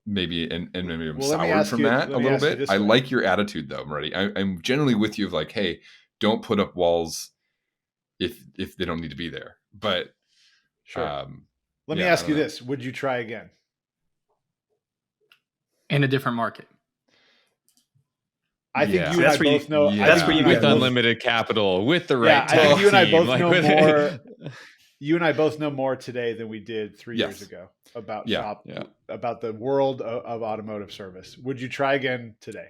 E: maybe, and maybe I'm soured from that a little bit. I like your attitude though, Moretti. I'm generally with you of like, hey, don't put up walls if they don't need to be there. But
B: sure. Let me ask you this. Would you try again?
H: In a different market.
B: I think you and I both know.
D: That's where you
A: with unlimited capital, with the right.
B: I think you and I both know more. You and I both know more today than we did 3 years ago about about the world of automotive service. Would you try again today?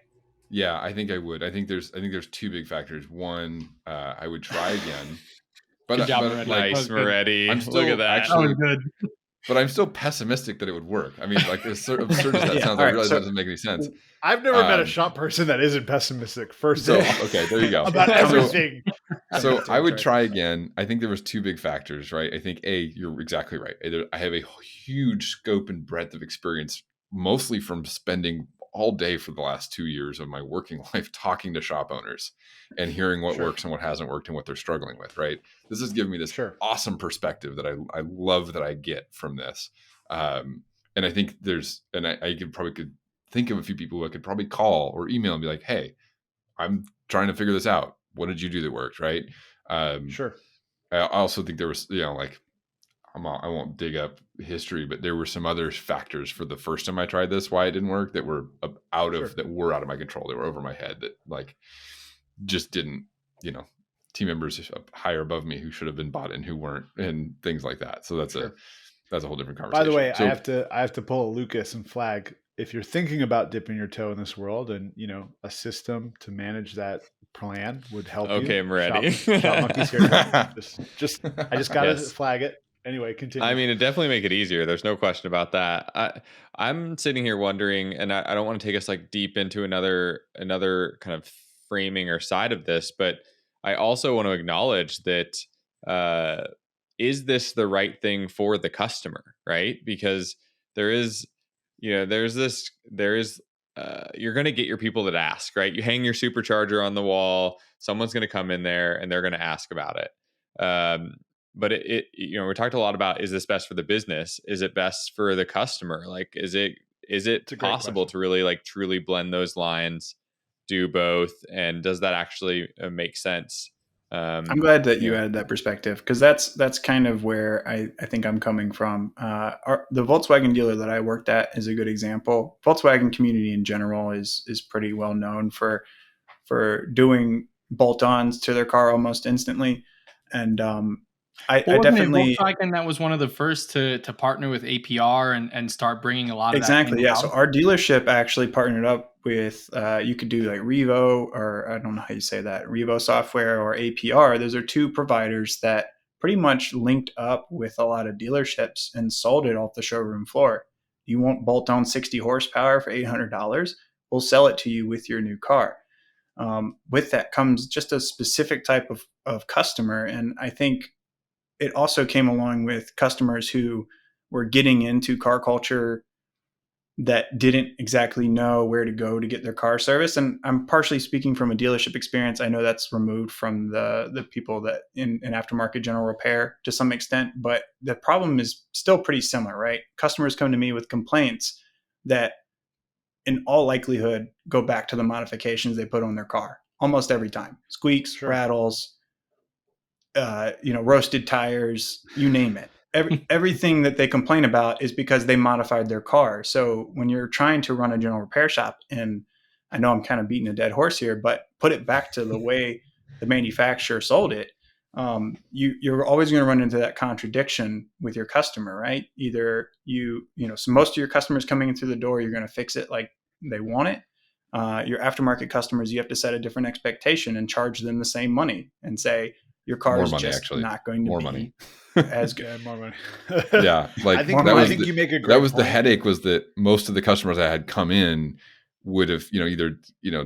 E: Yeah, I think I would. I think there's two big factors. One, I would try again.
A: Good job, nice, Moretti. Look at that.
H: That was good.
E: But I'm still pessimistic that it would work. I mean, like as absurd as that sounds, I realize that doesn't make any sense.
B: I've never met a shop person that isn't pessimistic.
E: Okay, there you go.
B: About everything.
E: So I would try again. I think there was two big factors, right? I think you're exactly right. I have a huge scope and breadth of experience, mostly from spending all day for the last 2 years of my working life talking to shop owners and hearing what works and what hasn't worked and what they're struggling with, right? This has given me this awesome perspective that I love that I get from this. And I think I could think of a few people who I could probably call or email and be like, hey, I'm trying to figure this out. What did you do that worked, right?
B: Sure.
E: I also think there was, I won't dig up history, but there were some other factors for the first time I tried this, why it didn't work, that were out of my control. They were over my head that like just didn't, team members higher above me who should have been bought in who weren't, and things like that. So that's a whole different conversation.
B: By the way, I have to pull a Lucas and flag. If you're thinking about dipping your toe in this world, and a system to manage that plan would help you.
A: Okay, I'm ready.
B: Shopmonkey's here. I just got to flag it. Anyway, continue.
A: I mean, it definitely make it easier. There's no question about that. I'm sitting here wondering, and I don't want to take us like deep into another kind of framing or side of this, but I also want to acknowledge that is this the right thing for the customer, right? Because there is, you're going to get your people that ask, right? You hang your supercharger on the wall, someone's going to come in there and they're going to ask about it. we talked a lot about, is this best for the business? Is it best for the customer? Like, is it
B: It's a great
A: possible
B: question.
A: to really like truly blend those lines, do both, and does that actually make sense?
D: I'm glad that
A: You
D: you
A: know,
D: added that perspective, because that's kind of where I think I'm coming from. The Volkswagen dealer that I worked at is a good example. Volkswagen community in general is pretty well known for doing bolt-ons to their car almost instantly, and I
H: Well, wasn't it
D: definitely.
H: Volkswagen that was one of the first to partner with APR and start bringing a lot of that
D: Exactly. Yeah. So
H: in-house?
D: our dealership actually partnered up with, you could do like Revo, or I don't know how you say that, Revo software or APR. Those are two providers that pretty much linked up with a lot of dealerships and sold it off the showroom floor. You want bolt on 60 horsepower for $800? We'll sell it to you with your new car. With that comes just a specific type of customer. And I think it also came along with customers who were getting into car culture that didn't exactly know where to go to get their car serviced. And I'm partially speaking from a dealership experience. I know that's removed from the people that in aftermarket general repair to some extent, but the problem is still pretty similar, right? Customers come to me with complaints that in all likelihood go back to the modifications they put on their car almost every time. Squeaks,
B: Sure.
D: rattles, roasted tires, you name it. Everything that they complain about is because they modified their car. So when you're trying to run a general repair shop, and I know I'm kind of beating a dead horse here, but put it back to the way the manufacturer sold it, you're always going to run into that contradiction with your customer, right? Either so most of your customers coming in through the door, you're going to fix it like they want it. Your aftermarket customers, you have to set a different expectation and charge them the same money and say, your car
E: More
D: is
E: money,
D: just
E: actually.
D: not going to
E: More
D: be
E: money.
D: as good.
B: Yeah, more money.
E: Yeah, like
B: I think
D: I
B: you make a great
E: that was the
B: point.
E: headache, was that most of the customers I had come in would have either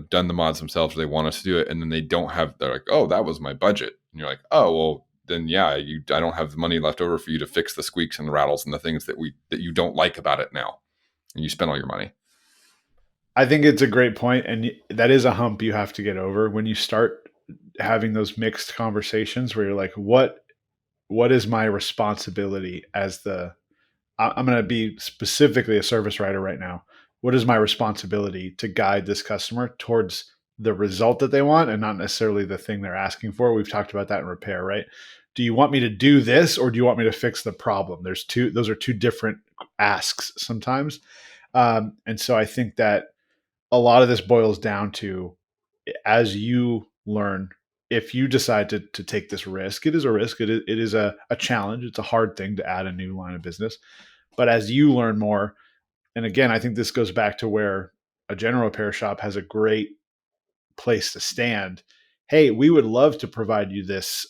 E: done the mods themselves, or they want us to do it, and then they're like, oh, that was my budget, and you're like, oh, well, then yeah, I don't have the money left over for you to fix the squeaks and the rattles and the things that you don't like about it now, and you spent all your money.
B: I think it's a great point, and that is a hump you have to get over when you start having those mixed conversations where you're like, what is my responsibility as I'm going to be specifically a service writer right now. What is my responsibility to guide this customer towards the result that they want and not necessarily the thing they're asking for? We've talked about that in repair, right? Do you want me to do this, or do you want me to fix the problem? Those are two different asks sometimes. And so I think that a lot of this boils down to, as you learn, if you decide to take this risk, it is a risk. It is a challenge. It's a hard thing to add a new line of business. But as you learn more, and again, I think this goes back to where a general repair shop has a great place to stand. Hey, we would love to provide you this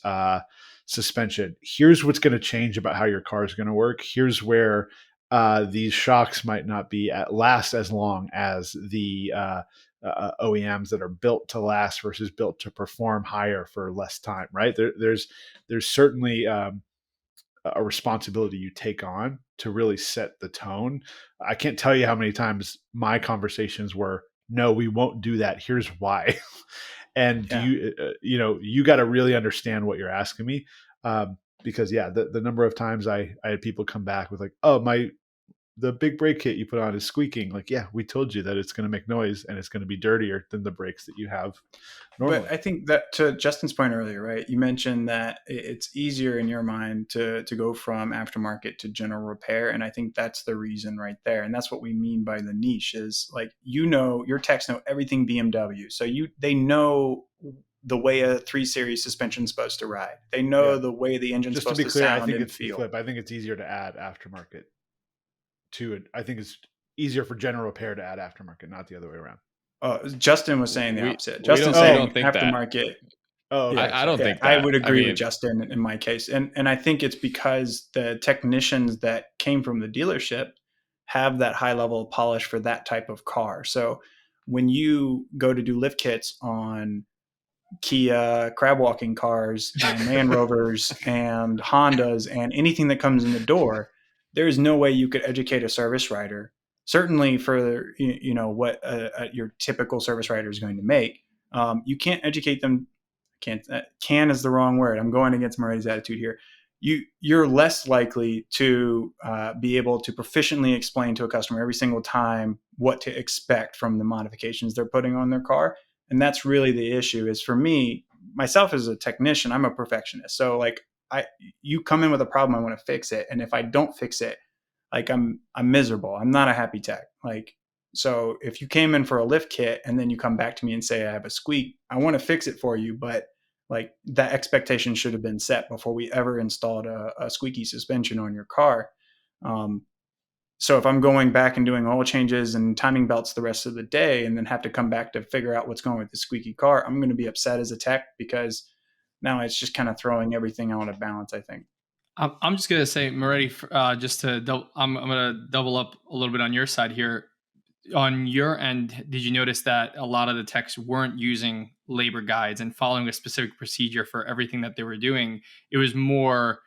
B: suspension. Here's what's going to change about how your car is going to work. Here's where these shocks might not be last as long as the OEMs that are built to last versus built to perform higher for less time. Right? There's certainly a responsibility you take on to really set the tone. I can't tell you how many times my conversations were, no, we won't do that. Here's why. And do you got to really understand what you're asking me. Because the number of times I had people come back with like, oh, the big brake kit you put on is squeaking. Like, yeah, we told you that it's going to make noise and it's going to be dirtier than the brakes that you have normally.
D: But I think that, to Justin's point earlier, right? You mentioned that it's easier in your mind to go from aftermarket to general repair, and I think that's the reason right there. And that's what we mean by the niche is, like, your techs know everything BMW, so they know the way a 3 Series suspension is supposed to ride. They know the way the engine's
B: Just to
D: supposed
B: be
D: to
B: clear, I
D: sound
B: think
D: and
B: it's the
D: feel.
B: flip. I think it's easier to add aftermarket to it. I think it's easier for general repair to add aftermarket, not the other way around.
D: Justin was saying the opposite.
A: We
D: Justin's
A: don't
D: saying
A: think that.
D: aftermarket.
B: Oh, okay.
A: I don't think that.
D: I would agree
A: mean,
D: with Justin in my case. And I think it's because the technicians that came from the dealership have that high level of polish for that type of car. So when you go to do lift kits on Kia crab walking cars and Land Rovers and Hondas and anything that comes in the door, there's no way you could educate a service writer, certainly for what your typical service writer is going to make. You can't educate them. Can is the wrong word. I'm going against Marty's attitude here. you're less likely to be able to proficiently explain to a customer every single time what to expect from the modifications they're putting on their car. And that's really the issue. Is for me, myself as a technician, I'm a perfectionist. So like you come in with a problem, I want to fix it. And if I don't fix it, like I'm miserable. I'm not a happy tech. Like, so if you came in for a lift kit and then you come back to me and say, I have a squeak, I want to fix it for you. But like that expectation should have been set before we ever installed a squeaky suspension on your car. So if I'm going back and doing oil changes and timing belts the rest of the day and then have to come back to figure out what's going with the squeaky car, I'm going to be upset as a tech because now it's just kind of throwing everything out of balance, I think.
H: I'm just gonna say, Moretti, I'm gonna double up a little bit on your side here. On your end, did you notice that a lot of the techs weren't using labor guides and following a specific procedure for everything that they were doing? It was more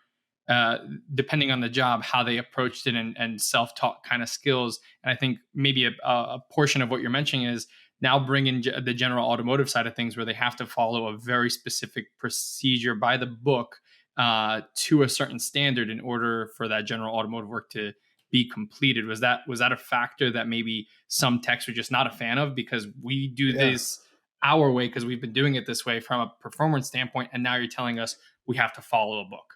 H: depending on the job, how they approached it and self-taught kind of skills. And I think maybe a portion of what you're mentioning is now bringing the general automotive side of things where they have to follow a very specific procedure by the book to a certain standard in order for that general automotive work to be completed. Was that a factor that maybe some techs were just not a fan of because we do this our way because we've been doing it this way from a performance standpoint, and now you're telling us we have to follow a book?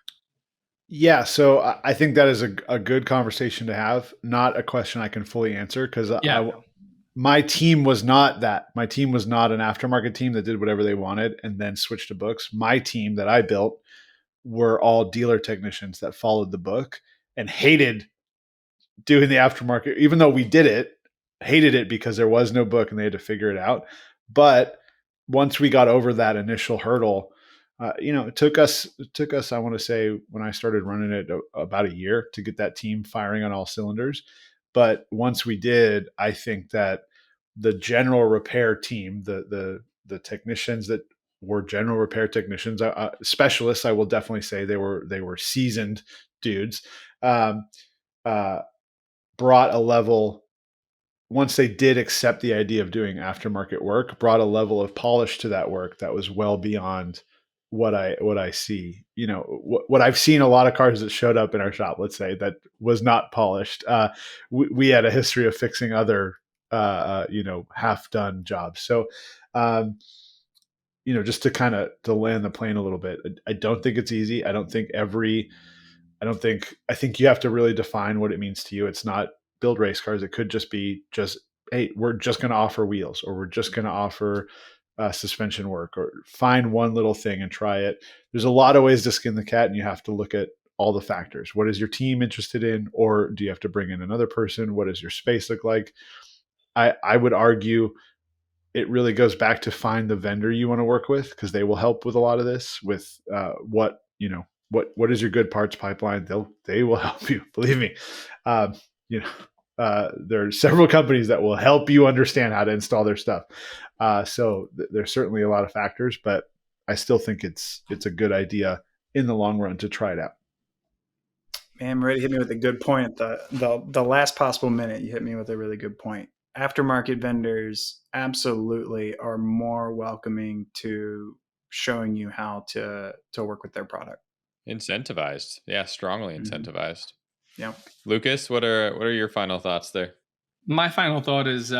B: Yeah, so I think that is a good conversation to have. Not a question I can fully answer because my team was not that. My team was not an aftermarket team that did whatever they wanted and then switched to books. My team that I built were all dealer technicians that followed the book and hated doing the aftermarket, even though we did it, hated it because there was no book and they had to figure it out. But once we got over that initial hurdle, it took us, I want to say when I started running it about a year to get that team firing on all cylinders. But once we did, I think that the general repair team, the technicians that were general repair technicians, specialists, I will definitely say they were seasoned dudes, brought a level, once they did accept the idea of doing aftermarket work, brought a level of polish to that work that was well beyond what I see. What I've seen a lot of cars that showed up in our shop, let's say, that was not polished. We had a history of fixing other half done jobs. So just to land the plane a little bit, I don't think it's easy. I think you have to really define what it means to you. It's not build race cars. It could just be hey, we're just going to offer wheels, or we're just going to offer suspension work, or find one little thing and try it. There's a lot of ways to skin the cat, and you have to look at all the factors. What is your team interested in? Or do you have to bring in another person? What does your space look like? I would argue it really goes back to find the vendor you want to work with, because they will help with a lot of this, with what is your good parts pipeline. They will help you, believe me. There are several companies that will help you understand how to install their stuff. So there's certainly a lot of factors, but I still think it's a good idea in the long run to try it out.
D: Man, Moretti hit me with a good point. The last possible minute, you hit me with a really good point. Aftermarket vendors absolutely are more welcoming to showing you how to work with their product.
A: Incentivized. Yeah, strongly incentivized.
D: Yeah.
A: Lucas, what are your final thoughts there?
H: My final thought is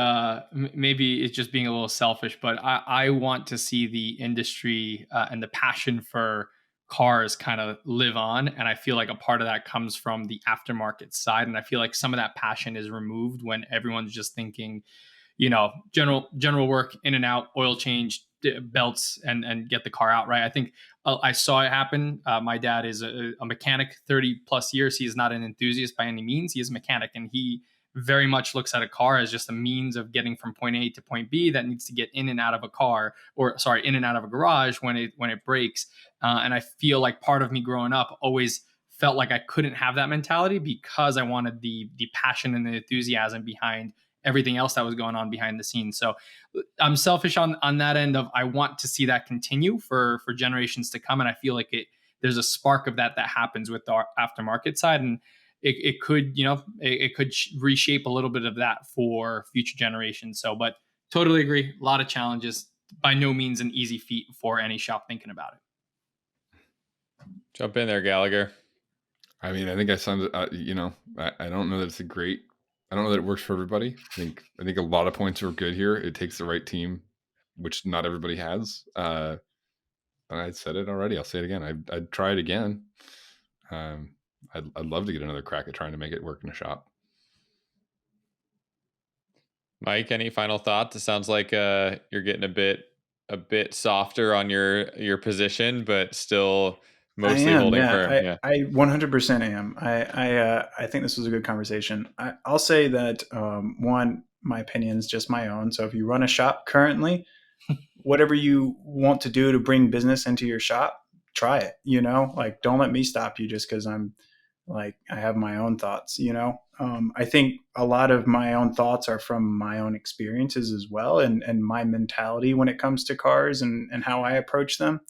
H: maybe it's just being a little selfish, but I want to see the industry and the passion for cars kind of live on. And I feel like a part of that comes from the aftermarket side. And I feel like some of that passion is removed when everyone's just thinking, general work, in and out, oil change, belts, and get the car out, right? I think I saw it happen. My dad is a mechanic, 30 plus years. He is not an enthusiast by any means. He is a mechanic, and he very much looks at a car as just a means of getting from point A to point B that needs to get in and out of a car, in and out of a garage when it breaks. And I feel like part of me growing up always felt like I couldn't have that mentality because I wanted the passion and the enthusiasm behind everything else that was going on behind the scenes. So I'm selfish on that end of, I want to see that continue for generations to come. And I feel like there's a spark of that happens with the aftermarket side. And it could, it could reshape a little bit of that for future generations. So, but totally agree. A lot of challenges, by no means an easy feat for any shop thinking about it.
A: Jump in there, Gallagher.
E: I mean, I think I sounded, you know, I don't know that it's I don't know that it works for everybody. I think a lot of points are good here. It takes the right team, which not everybody has. I said it already. I'll say it again. I'd try it again. I'd love to get another crack at trying to make it work in a shop.
A: Mike, any final thoughts? It sounds like you're getting a bit softer on your position, but still mostly holding firm.
D: I 100% am. I think this was a good conversation. I'll say that one, my opinion is just my own. So if you run a shop currently, whatever you want to do to bring business into your shop, try it. You know, like don't let me stop you just because I'm like I have my own thoughts. You know, I think a lot of my own thoughts are from my own experiences as well, and my mentality when it comes to cars and how I approach them.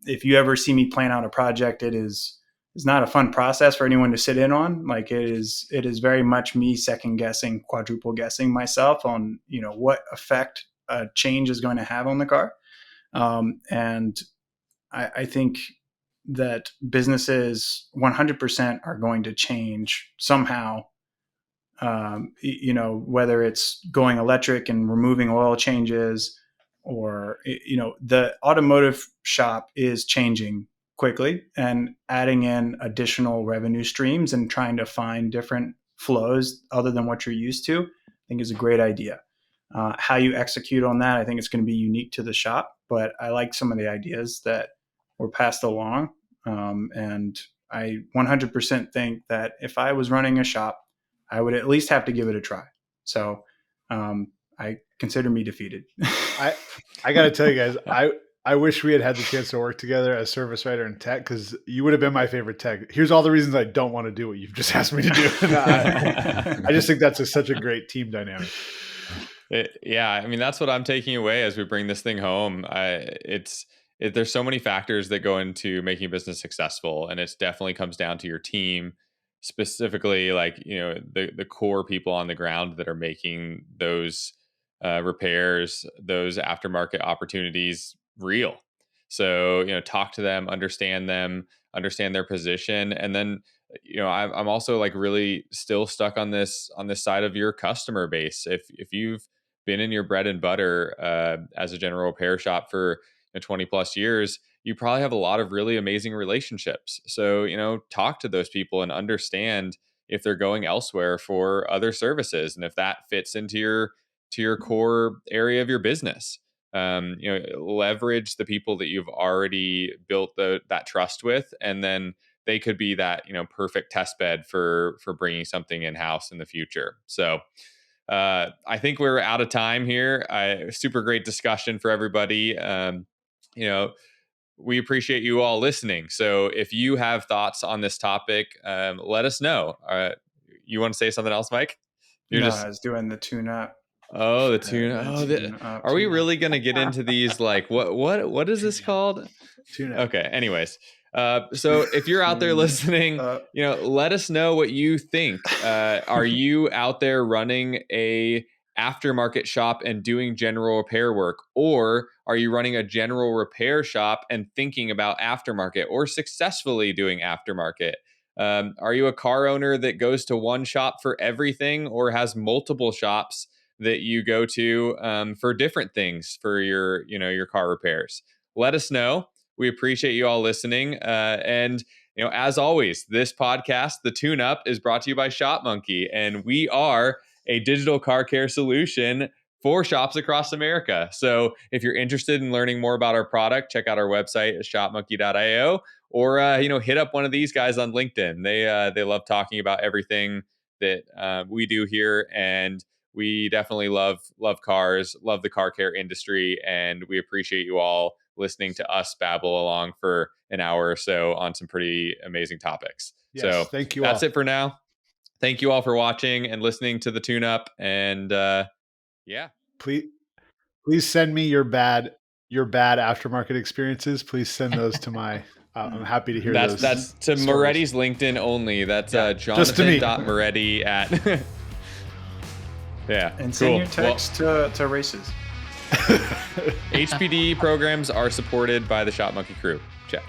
D: If you ever see me plan out a project, it's not a fun process for anyone to sit in on. Like it is very much me second guessing, quadruple guessing myself on, you know, what effect a change is going to have on the car. And I think that businesses 100% are going to change somehow. You know, whether it's going electric and removing oil changes, or, you know, the automotive shop is changing quickly and adding in additional revenue streams and trying to find different flows other than what you're used to, I think is a great idea. How you execute on that, I think it's going to be unique to the shop, but I like some of the ideas that were passed along. And I 100% think that if I was running a shop, I would at least have to give it a try. So, I consider me defeated.
B: I got to tell you guys, I wish we had the chance to work together as service writer and tech, because you would have been my favorite tech. Here's all the reasons I don't want to do what you've just asked me to do. I just think that's such a great team dynamic.
A: Yeah, I mean, that's what I'm taking away as we bring this thing home. There's so many factors that go into making a business successful, and it definitely comes down to your team, specifically, like, you know, the core people on the ground that are making those repairs, those aftermarket opportunities real. So, you know, talk to them, understand their position. And then, you know, I'm also like really still stuck on this side of your customer base. If you've been in your bread and butter as a general repair shop for 20 plus years, you probably have a lot of really amazing relationships. So, you know, talk to those people and understand if they're going elsewhere for other services, and if that fits into your core area of your business. You know, leverage the people that you've already built that trust with, and then they could be that, you know, perfect test bed for bringing something in house in the future. So I think we're out of time here. Super great discussion for everybody. You know, we appreciate you all listening. So if you have thoughts on this topic, let us know. You want to say something else, Mike?
D: I was doing the tune-up.
A: Oh, the tune. Are we really going to get into these? Like, what is this called?
B: Tune-up.
A: Okay. Anyways, so if you're out there listening, you know, let us know what you think. Are you out there running a aftermarket shop and doing general repair work, or are you running a general repair shop and thinking about aftermarket, or successfully doing aftermarket? Are you a car owner that goes to one shop for everything, or has multiple shops that you go to for different things for your car repairs? Let us know. We appreciate you all listening. And, you know, as always, this podcast, The Tune Up, is brought to you by Shopmonkey, and we are a digital car care solution for shops across America. So if you're interested in learning more about our product, check out our website at shopmonkey.io, or you know, hit up one of these guys on LinkedIn. They love talking about everything that we do here, and we definitely love cars, love the car care industry, and we appreciate you all listening to us babble along for an hour or so on some pretty amazing topics.
B: Yes,
A: so
B: thank you.
A: That's it for now. Thank you all for watching and listening to the Tune Up. And yeah,
B: please send me your bad aftermarket experiences. Please send those to my. I'm happy to hear those.
A: That's to stories. Moretti's LinkedIn only. That's Jonathan.Moretti at. Yeah.
D: And send your text to races.
A: HPD programs are supported by the Shopmonkey crew. Check.